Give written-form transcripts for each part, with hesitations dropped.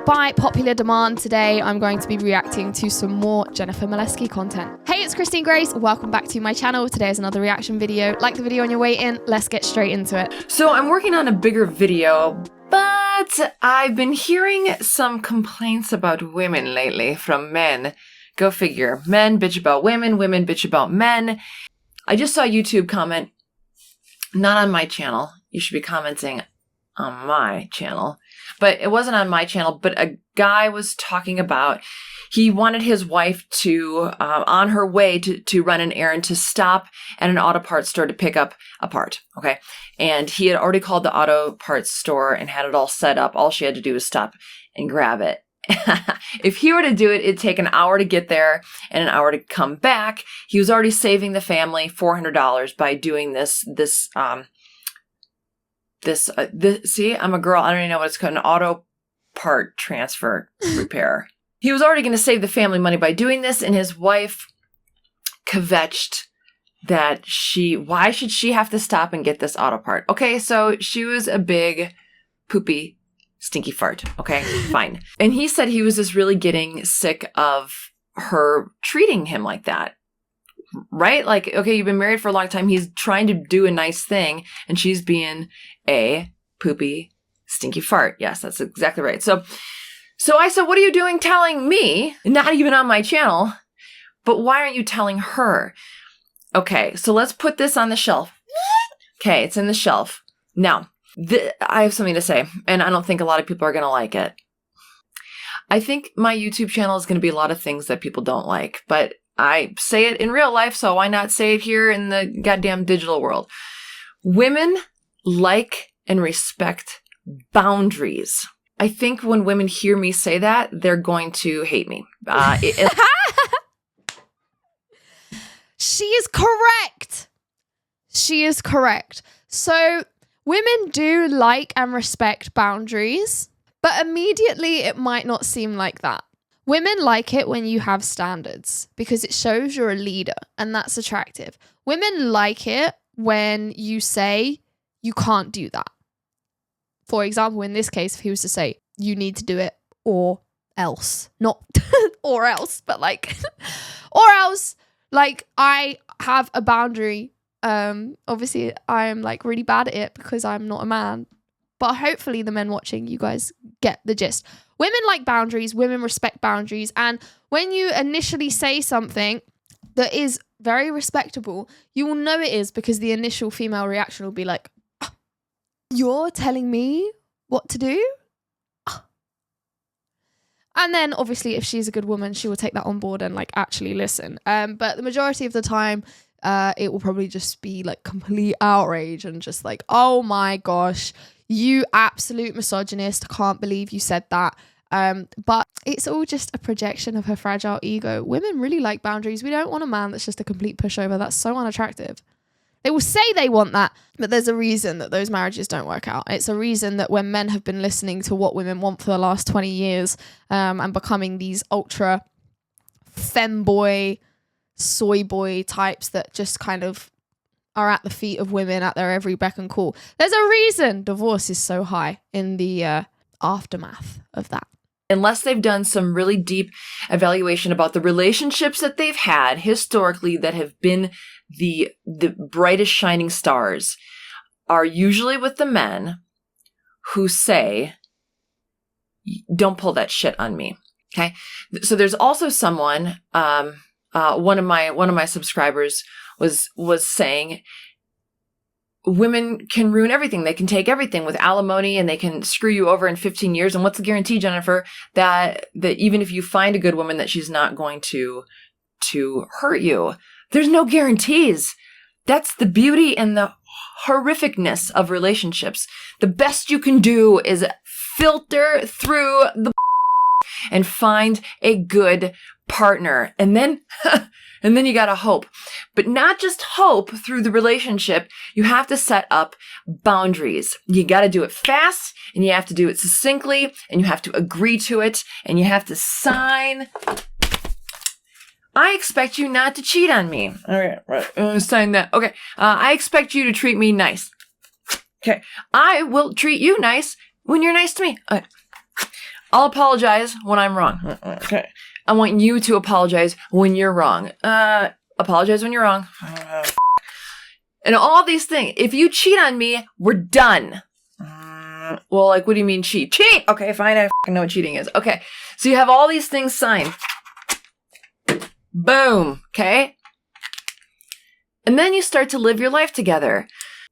by popular demand, today I'm going to be reacting to some more Jennifer Molesky content. Hey, it's Christine Grace. Welcome back to my channel. Today is another reaction video. Like the video on your way in. Let's get straight into it. So I'm working on a bigger video, but I've been hearing some complaints about women lately from men. Go figure. Men bitch about women, women bitch about men. I just saw YouTube comment, not on my channel. You should be commenting on my channel. But it wasn't on my channel, but a guy was talking about he wanted his wife to, on her way to run an errand, to stop at an auto parts store to pick up a part, okay? And he had already called the auto parts store and had it all set up. All she had to do was stop and grab it. If he were to do it, it'd take an hour to get there and an hour to come back. He was already saving the family $400 by doing this, see, I'm a girl. I don't even know what it's called. An auto part transfer repair. He was already going to save the family money by doing this, and his wife kvetched that why should she have to stop and get this auto part? Okay, so she was a big poopy stinky fart. Okay, fine. And he said he was just really getting sick of her treating him like that. Right? Like, okay, you've been married for a long time. He's trying to do a nice thing, and she's being a poopy, stinky fart. Yes, that's exactly right. So I said, what are you doing telling me? Not even on my channel, but why aren't you telling her? Okay, so let's put this on the shelf. Okay, it's in the shelf. Now, I have something to say, and I don't think a lot of people are going to like it. I think my YouTube channel is going to be a lot of things that people don't like, but I say it in real life, so why not say it here in the goddamn digital world? Women like and respect boundaries. I think when women hear me say that, they're going to hate me. She is correct. She is correct. So women do like and respect boundaries, but immediately it might not seem like that. Women like it when you have standards because it shows you're a leader, and that's attractive. Women like it when you say you can't do that. For example, in this case, if he was to say, you need to do it or else. Not or else, but like, or else, like I have a boundary. Obviously, I'm like really bad at it because I'm not a man. But hopefully the men watching, you guys get the gist. Women like boundaries, women respect boundaries. And when you initially say something that is very respectable, you will know it is because the initial female reaction will be like, oh, you're telling me what to do? Oh. And then obviously if she's a good woman, she will take that on board and like actually listen. But the majority of the time, it will probably just be like complete outrage and just like, oh my gosh, you absolute misogynist. I can't believe you said that. But it's all just a projection of her fragile ego. Women really like boundaries. We don't want a man that's just a complete pushover. That's so unattractive. They will say they want that, but there's a reason that those marriages don't work out. It's a reason that when men have been listening to what women want for the last 20 years and becoming these ultra femboy, soy boy types that just kind of are at the feet of women at their every beck and call. There's a reason divorce is so high in the aftermath of that. Unless they've done some really deep evaluation about the relationships that they've had historically that have been the brightest shining stars, are usually with the men who say, don't pull that shit on me. Okay. So there's also someone, one of my subscribers was saying women can ruin everything. They can take everything with alimony and they can screw you over in 15 years. And what's the guarantee, Jennifer, that even if you find a good woman, that she's not going to hurt you? There's no guarantees. That's the beauty and the horrificness of relationships. The best you can do is filter through the and find a good partner. And then you gotta hope. But not just hope through the relationship. You have to set up boundaries. You gotta do it fast, and you have to do it succinctly, and you have to agree to it, and you have to sign. I expect you not to cheat on me. All right. Sign that. Okay. I expect you to treat me nice. Okay. I will treat you nice when you're nice to me. I'll apologize when I'm wrong. Okay. I want you to apologize when you're wrong. Apologize when you're wrong. And all these things. If you cheat on me, we're done. Well, like, what do you mean cheat? Cheat! Okay, fine. I know what cheating is. Okay. So you have all these things signed. Boom. Okay. And then you start to live your life together.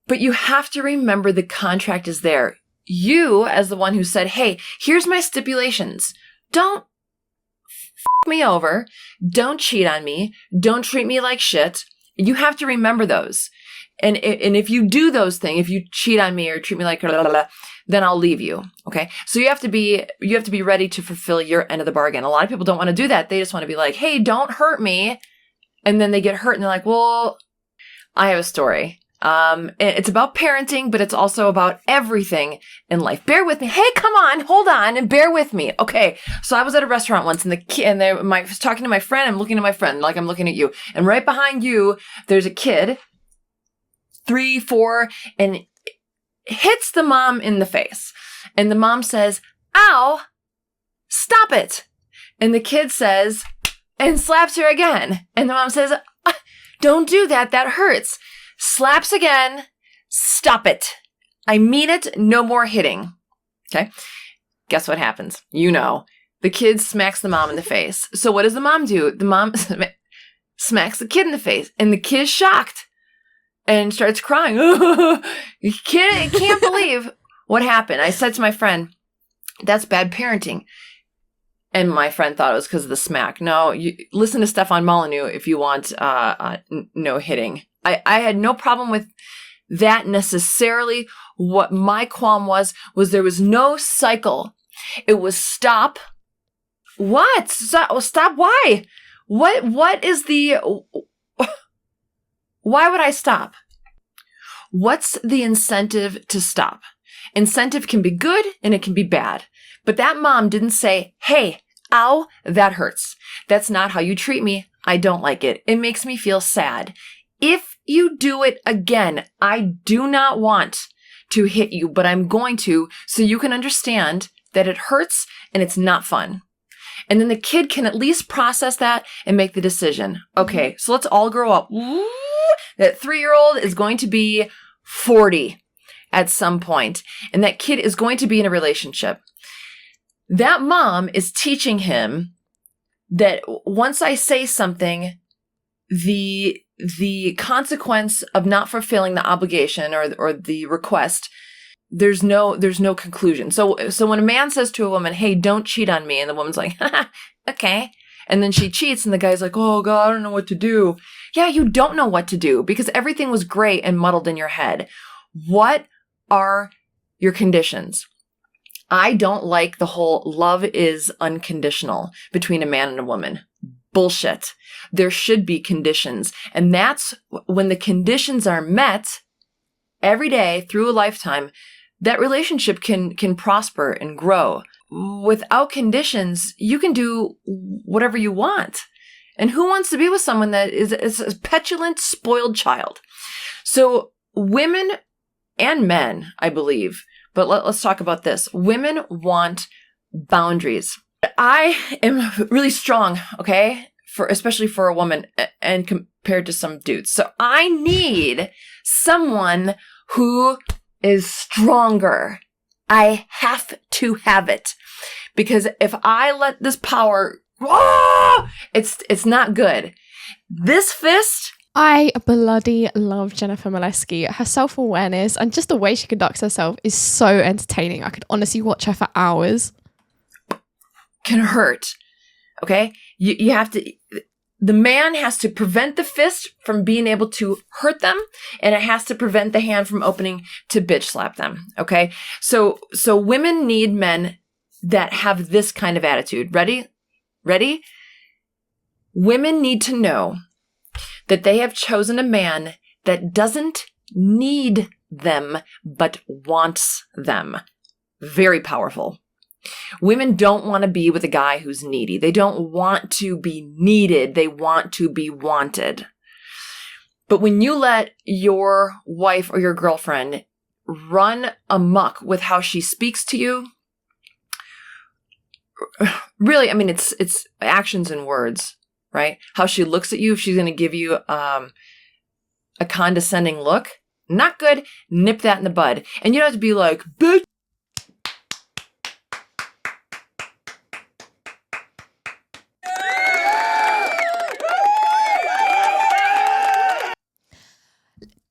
But you have to remember the contract is there. You, as the one who said, hey, here's my stipulations. Don't me over. Don't cheat on me. Don't treat me like shit. You have to remember those. And if you do those things, if you cheat on me or treat me like blah, blah, blah, then I'll leave you. Okay. So you have to be ready to fulfill your end of the bargain. A lot of people don't want to do that. They just want to be like, hey, don't hurt me. And then they get hurt and they're like, well, I have a story. It's about parenting, but it's also about everything in life. Bear with me. Hey, come on, hold on, and bear with me. Okay. So I was at a restaurant once, and I was talking to my friend. I'm looking at my friend like I'm looking at you, and right behind you, there's a kid, 3, 4, and hits the mom in the face, and the mom says, "Ow, stop it!" And the kid says, and slaps her again, and the mom says, "Don't do that. That hurts." Slaps again. Stop it. I mean it. No more hitting. Okay. Guess what happens? You know, the kid smacks the mom in the face. So what does the mom do? The mom smacks the kid in the face, and the kid is shocked and starts crying. You can't believe what happened. I said to my friend, that's bad parenting. And my friend thought it was because of the smack. No, you listen to Stefan Molyneux if you want no hitting. I had no problem with that necessarily. What my qualm was there was no cycle. It was stop. What? Stop why? What is the... Why would I stop? What's the incentive to stop? Incentive can be good and it can be bad. But that mom didn't say, hey, ow, that hurts. That's not how you treat me. I don't like it. It makes me feel sad. If you do it again, I do not want to hit you, but I'm going to so you can understand that it hurts and it's not fun. And then the kid can at least process that and make the decision. Okay, so let's all grow up. That 3-year-old is going to be 40 at some point, and that kid is going to be in a relationship. That mom is teaching him that once I say something, the consequence of not fulfilling the obligation or the request, there's no conclusion. So when a man says to a woman, hey, don't cheat on me, and the woman's like, okay. And then she cheats and the guy's like, oh God, I don't know what to do. Yeah, you don't know what to do because everything was great and muddled in your head. What are your conditions? I don't like the whole love is unconditional between a man and a woman. Bullshit. There should be conditions. And that's when the conditions are met every day through a lifetime, that relationship can prosper and grow. Without conditions, you can do whatever you want. And who wants to be with someone that is a petulant, spoiled child? So women and men, I believe, but let's talk about this. Women want boundaries. I am really strong, okay? Especially for a woman and compared to some dudes. So I need someone who is stronger. I have to have it. Because if I let this power, it's not good. This fist. I bloody love Jennifer Molesky. Her self-awareness and just the way she conducts herself is so entertaining. I could honestly watch her for hours. Can hurt. Okay? You have to... The man has to prevent the fist from being able to hurt them, and it has to prevent the hand from opening to bitch slap them. Okay? So women need men that have this kind of attitude. Ready? Women need to know that they have chosen a man that doesn't need them, but wants them. Very powerful. Women don't want to be with a guy who's needy. They don't want to be needed. They want to be wanted. But when you let your wife or your girlfriend run amok with how she speaks to you, really, I mean, it's actions and words, right? How she looks at you, if she's going to give you a condescending look, not good. Nip that in the bud. And you don't have to be like, bitch.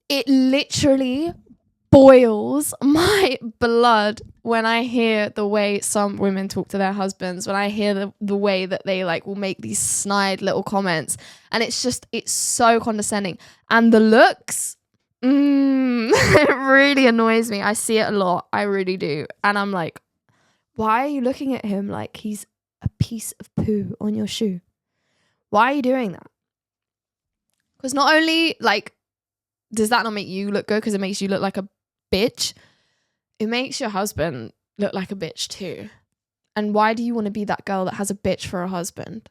It literally boils my blood when I hear the way some women talk to their husbands, when I hear the way that they like will make these snide little comments, and it's so condescending. And the looks, it really annoys me. I see it a lot. I really do. And I'm like, why are you looking at him like he's a piece of poo on your shoe? Why are you doing that? Because not only like, does that not make you look good because it makes you look like a bitch? It makes your husband look like a bitch too. And why do you want to be that girl that has a bitch for a husband?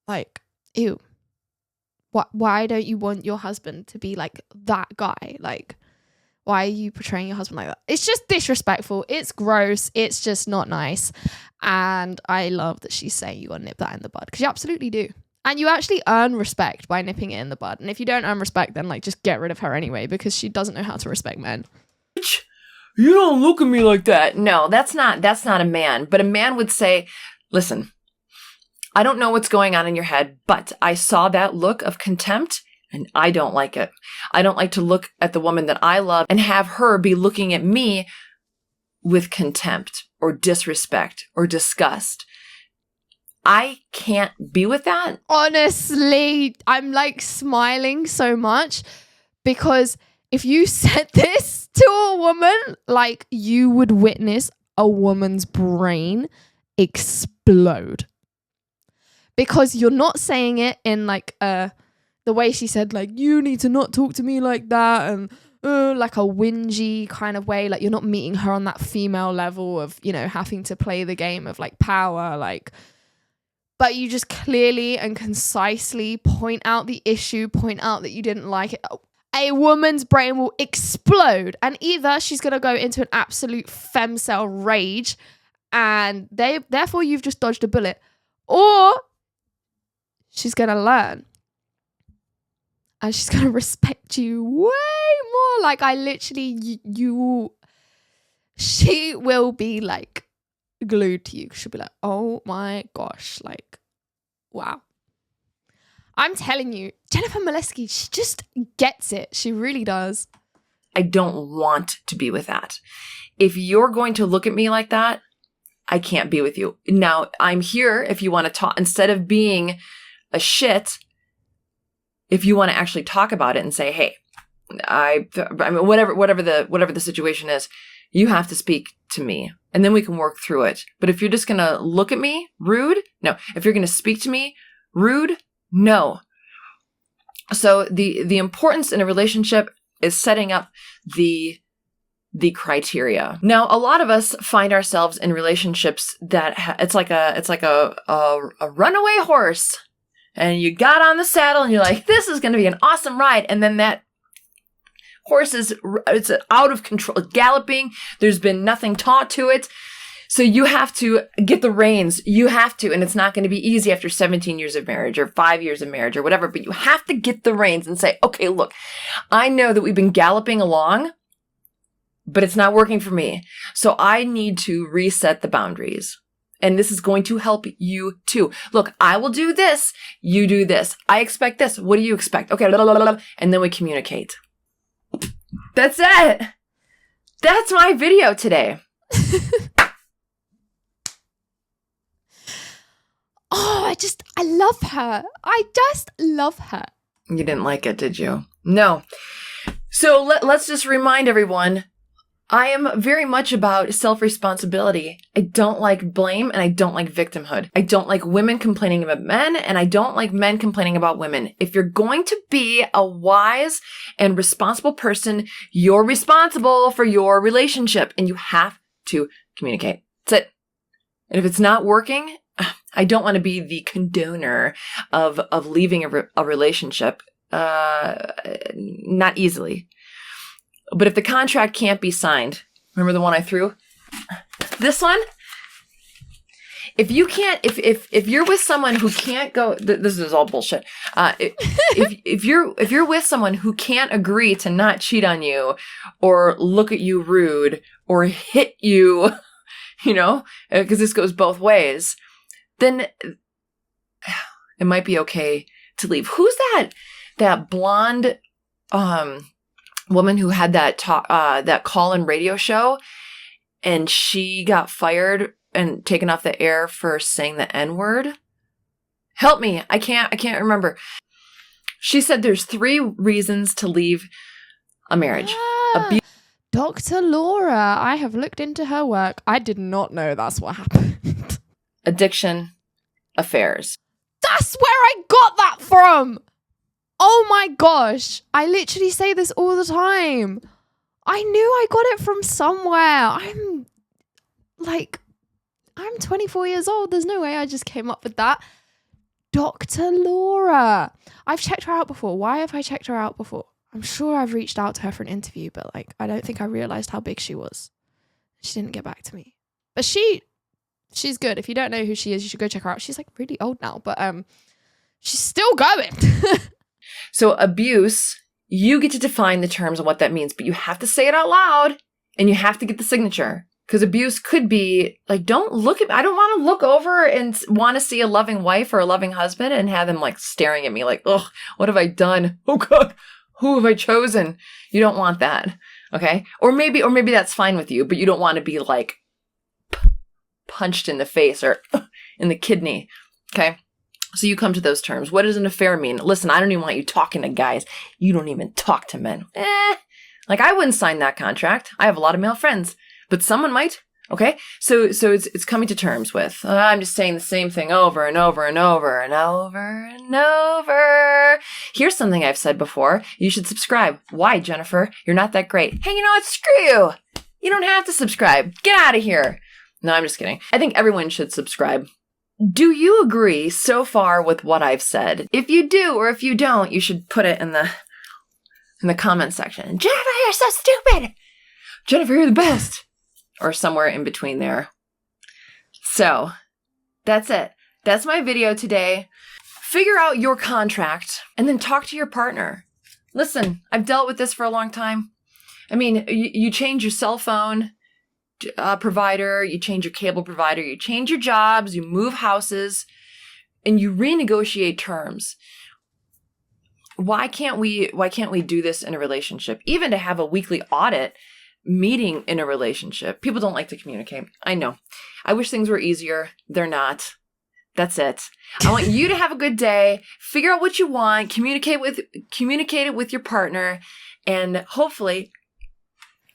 Like, ew. Why don't you want your husband to be like that guy? Like, why are you portraying your husband like that? It's just disrespectful. It's gross. It's just not nice. And I love that she's saying you gotta nip that in the bud, because you absolutely do. And you actually earn respect by nipping it in the bud. And if you don't earn respect, then like just get rid of her anyway, because she doesn't know how to respect men. You don't look at me like that. No, that's not a man. But a man would say, listen, I don't know what's going on in your head, but I saw that look of contempt and I don't like it. I don't like to look at the woman that I love and have her be looking at me with contempt or disrespect or disgust. I can't be with that. Honestly, I'm like smiling so much, because if you said this to a woman, like you would witness a woman's brain explode. Because you're not saying it in like the way she said, like, you need to not talk to me like that, and like a whingy kind of way. Like you're not meeting her on that female level of, you know, having to play the game of like power, like. But you just clearly and concisely point out the issue, point out that you didn't like it. A woman's brain will explode. And either she's going to go into an absolute femcel rage, and therefore you've just dodged a bullet, or she's going to learn. And she's going to respect you way more. Like I literally, she will be like, glued to you. She'll be like, oh my gosh, like, wow. I'm telling you, Jennifer Molesky, she just gets it. She really does. I don't want to be with that. If you're going to look at me like that, I can't be with you. Now, I'm here if you want to talk. Instead of being a shit, if you want to actually talk about it and say, hey, I mean, whatever the situation is, you have to speak to me, and then we can work through it. But if you're just going to look at me rude, no. If you're going to speak to me rude, no. So the importance in a relationship is setting up the criteria. Now, a lot of us find ourselves in relationships that it's like a runaway horse, and you got on the saddle and you're like, this is going to be an awesome ride. And then that horse it's out of control, galloping. There's been nothing taught to it. So you have to get the reins. You have to, and it's not going to be easy after 17 years of marriage or 5 years of marriage or whatever, but you have to get the reins and say, okay, look, I know that we've been galloping along, but it's not working for me. So I need to reset the boundaries. And this is going to help you too. Look, I will do this. You do this. I expect this. What do you expect? Okay. Blah, blah, blah, blah. And then we communicate. That's it. That's my video today. Oh, I love her. I just love her. You didn't like it, did you? No. So let's just remind everyone, I am very much about self-responsibility. I don't like blame, and I don't like victimhood. I don't like women complaining about men, and I don't like men complaining about women. If you're going to be a wise and responsible person, you're responsible for your relationship, and you have to communicate. That's it. And if it's not working, I don't want to be the condoner of leaving a relationship, not easily. But if the contract can't be signed, remember the one I threw? This one? If you can't, if you're with someone who can't go, this is all bullshit. If you're with someone who can't agree to not cheat on you, or look at you rude, or hit you, because this goes both ways, then it might be okay to leave. Who's that blonde woman who had that call-in radio show, and she got fired and taken off the air for saying the N-word? Help me. I can't remember. She said there's 3 reasons to leave a marriage. Dr. Laura. I have looked into her work. I did not know that's what happened. Addiction, affairs. That's where I got that from. Oh my gosh. I literally say this all the time. I knew I got it from somewhere. I'm 24 years old. There's no way I just came up with that. Dr. Laura. I've checked her out before. Why have I checked her out before? I'm sure I've reached out to her for an interview, but I don't think I realized how big she was. She didn't get back to me. But she's good. If you don't know who she is, you should go check her out. She's really old now, but she's still going. So abuse, you get to define the terms and what that means, but you have to say it out loud and you have to get the signature. Because abuse could be don't look at me. I don't want to look over and want to see a loving wife or a loving husband and have them staring at me oh, what have I done? Oh God, who have I chosen? You don't want that. Okay. Or maybe that's fine with you, but you don't want to be punched in the face or in the kidney. Okay. So you come to those terms. What does an affair mean? Listen, I don't even want you talking to guys. You don't even talk to men. I wouldn't sign that contract. I have a lot of male friends. But someone might, okay? So it's coming to terms with, I'm just saying the same thing over and over and over and over and over. Here's something I've said before. You should subscribe. Why, Jennifer? You're not that great. Hey, you know what? Screw you. You don't have to subscribe. Get out of here. No, I'm just kidding. I think everyone should subscribe. Do you agree so far with what I've said? If you do or if you don't, you should put it in the comment section. Jennifer, you're so stupid. Jennifer, you're the best. Or somewhere in between there. So, that's it. That's my video today. Figure out your contract and then talk to your partner. Listen, I've dealt with this for a long time. I mean, you change your cell phone provider, you change your cable provider, you change your jobs, you move houses, and you renegotiate terms. Why can't we do this in a relationship? Even to have a weekly audit meeting in a relationship. People don't like to communicate. I know. I wish things were easier. They're not. That's it. I want you to have a good day. Figure out what you want. Communicate it with your partner. And hopefully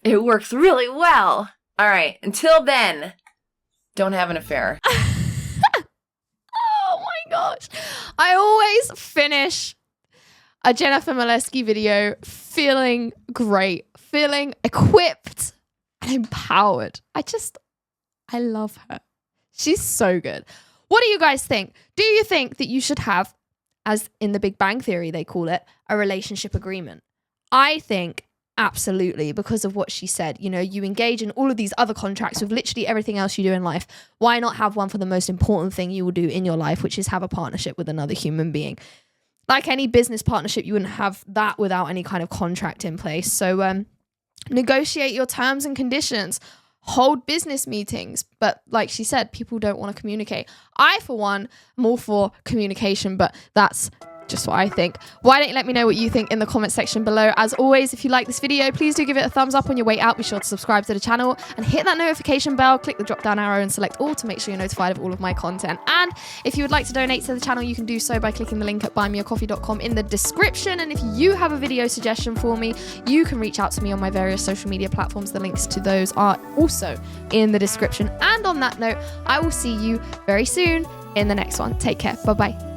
it works really well. All right. Until then, don't have an affair. Oh my gosh. I always finish a Jennifer Molesky video feeling great, feeling equipped and empowered. I love her. She's so good. What do you guys think? Do you think that you should have, as in the Big Bang Theory they call it, a relationship agreement? I think absolutely, because of what she said. You engage in all of these other contracts with literally everything else you do in life. Why not have one for the most important thing you will do in your life, which is have a partnership with another human being? Like any business partnership, you wouldn't have that without any kind of contract in place. So negotiate your terms and conditions. Hold business meetings. But like she said, people don't want to communicate. I, for one, am all for communication, but that's just what I think. Why don't you let me know what you think in the comment section below? As always, if you like this video, please do give it a thumbs up on your way out. Be sure to subscribe to the channel and hit that notification bell. Click the drop down arrow and select all to make sure you're notified of all of my content. And if you would like to donate to the channel, you can do so by clicking the link at buymeacoffee.com in the description. And if you have a video suggestion for me, you can reach out to me on my various social media platforms. The links to those are also in the description. And on that note, I will see you very soon in the next one. Take care. Bye-bye.